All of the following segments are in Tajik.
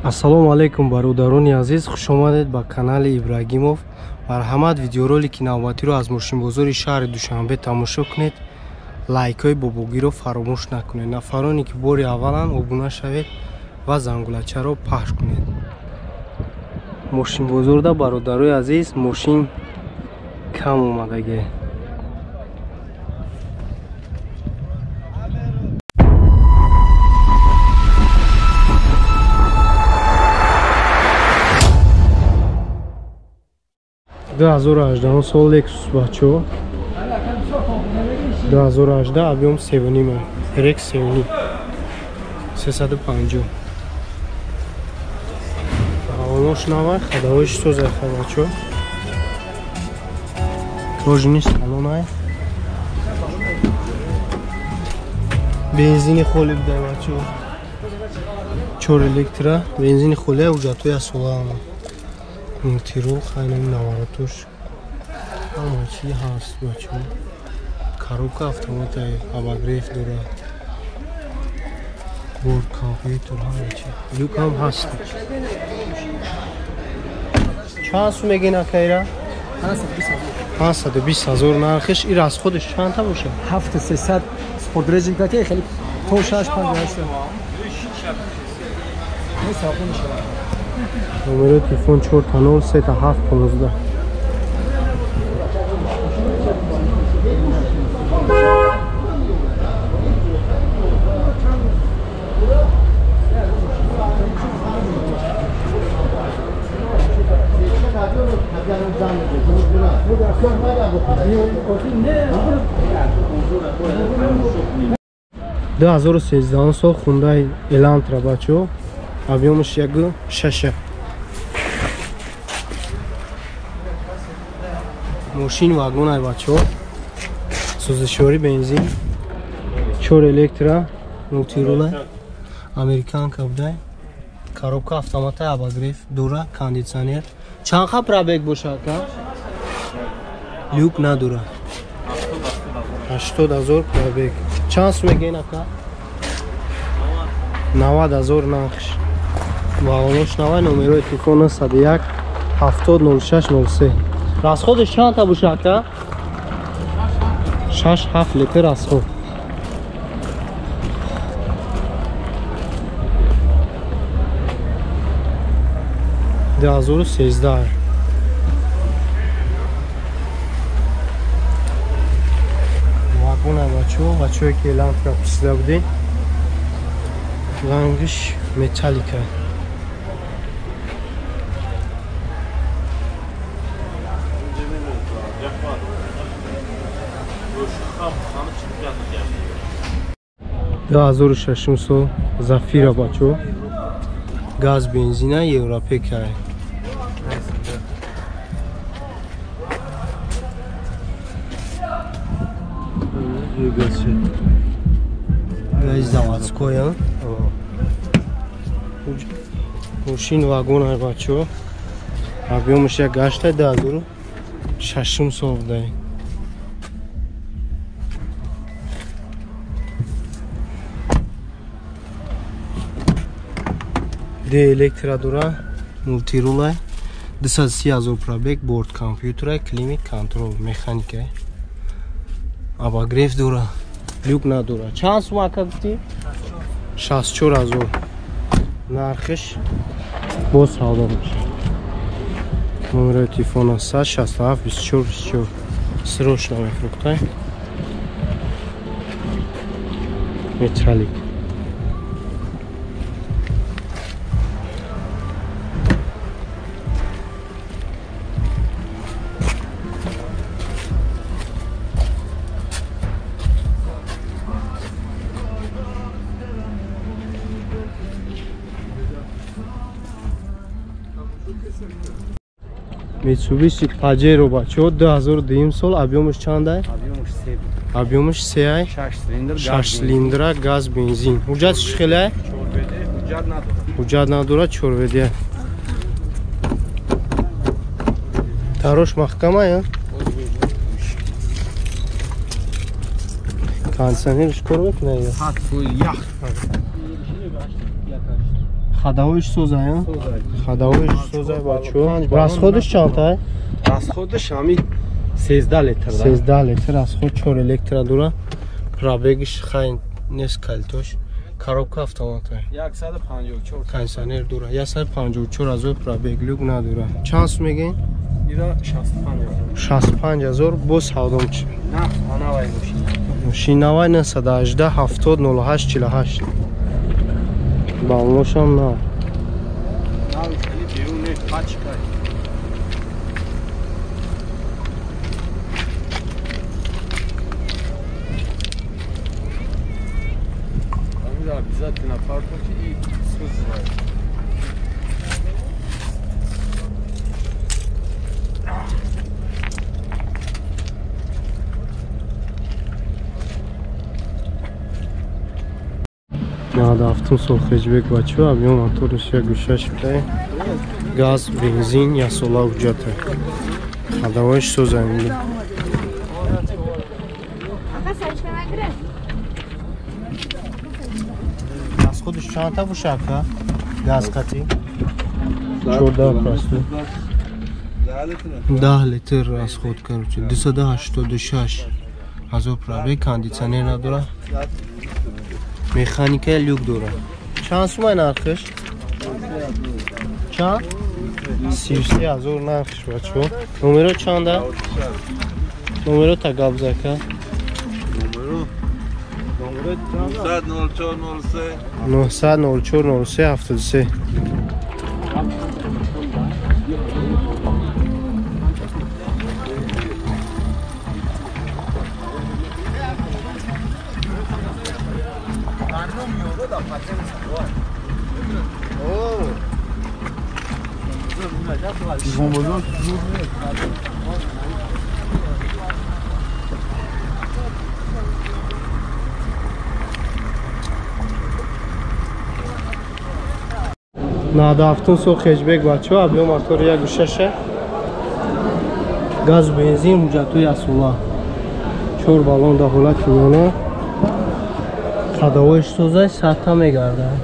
Ассалому алайкум бародарони азиз, хушомадед ба канали Ибрагимов. Марҳамат, видеоролики навбатиро аз мошинбозори шаҳри Душанбе тамошо кунед. Лайкҳои бобогиро фаромӯш накунед. Нафароне ки бори авваланд обуна шавед ва зангулачаро пахш кунед. Мошинбозорда бародарои азиз, мошин кам омадагӣ. Сол Lexus бачо 2018 объем 7 RX 7 350 ҳавонош нава хадавоиш созайха бачо пружини салонай бензини холи буда бачо 4 электра бензини холи ҳуҷҷатҳои асолаама мултирол хайнами наваратуш ҳама чӣ ҳаст бачо коробка автоматаи абагреф дорад борд компютер ҳама чӣ люк ҳам ҳаст. чанд сум мегин акайра? 120,000 нархиш. ин расходиш чанда бошад? 7300 спортрезинкати хеле то 650. номери телефон 4 37 2013 сол Hyundai Elantra бачо объемиш 1.6 мошин вагонай бачо сӯзишвори бензин 4 электра мултирола американка будай коробка автомата абагреф дора кондитсионер чанд ха пробег бошад ка люк надора 80,000 пробег чанд сум мегин ака 90,000 нархиш вагонош навай номерои телефон 01 70 06 03 расходиш чанда бошад ка 6-7 литр расход. вагона бачоҳое ки Elantra пусида будин рангиш металлика сол Зафира бачо газ бензина Европека газ заводскоя мошин вагонай бачо объемиш 1.8 2006 сол будай де электра дора мултиролай 230,000 пробег борд компютерай климат контрол механикай абагреф дора люк надора чанд сум ака гуфтӣ 64,000 нархиш боз савдо мешавад. номерои телефон 167 24 24 срочно мефрухтай металлик Mitsubishi Pajero бачо 2002 сол объемиш чанда? объемиш 3 6 цилиндра газ бензин ҳуҷҷатиш хеле ҳуҷҷат надора чорведия тарош маҳкама кондитсионериш кор мекунад ходовоиш соза Соза. ходовоиш соза бачо расходиш чанта Расходиш ҳами 13 литр. 13 литр расход 4 электро дура пробегиш хайн нест калтош коробка автомат 154. кондиционер дура 154 азор пробег люк надура чанд сум мегин Ира 65000 бо савдомчи На, анавай мошин. шинавай 918 70 08 48 балношам на Нави хели берун не пачка. Амира обязательно фаркоти и сузай. надо автомсол хеҷбек бачо абиён моториш як гӯша шуда газ бензин я сола ҳуҷҷата ходовоиш созаи расходиш чанта бушака газ қати 14 10 литр расход короче 286 азор пробег кондиционер надора механика люк дора чанд сумай нархиш чанд 33000 нархиш бачо номеро чанда номеро та габзака Номеро 90403 надо автомсол хеҷбек бачо абиё мотори як гӯшаша газ бензин ҳуҷҷатои асула 4 баллон да ҳолати миёна ходовоиш соза сатта мегардад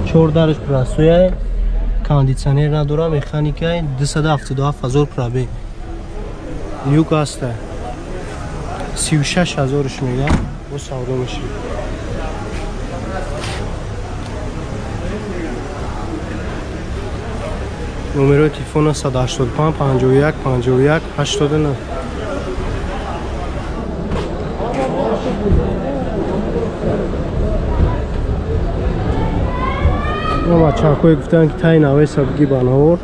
чор дарш прасуя кондиционер надора механика 277000 пробег люк аста 36000 мега бо савдо мешавад номерои телефона 185 51 51 89 ама чакои гуфтанд ки таи навеса биги ба навор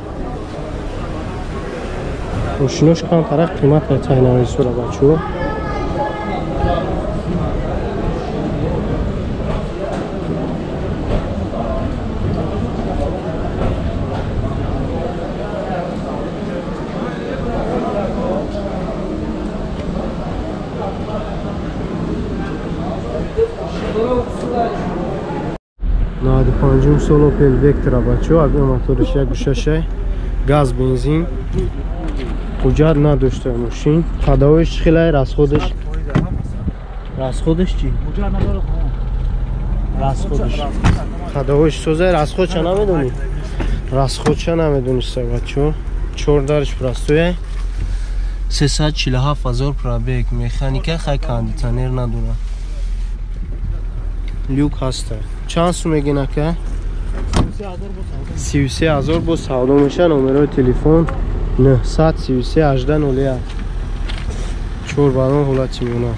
мошинош камтара қимат ба таи навесора бачо нади панҷум сол Opel Vectra бачо абиё моториш як гӯшаша газ бензин ҳуҷҷат надошта мошин ходовоиш чӣ хелай расходиш чӣ расходиш ходовоиш соза расходча намедонӣ расходча намедоништа бачо 4 дарш простоя 347000 пробег механика хай кондиционер надора люк ҳаста чанд сум мегин ака 33000 бо савдо меша номерои телефон 933 18 01 4 балон ҳолати миёна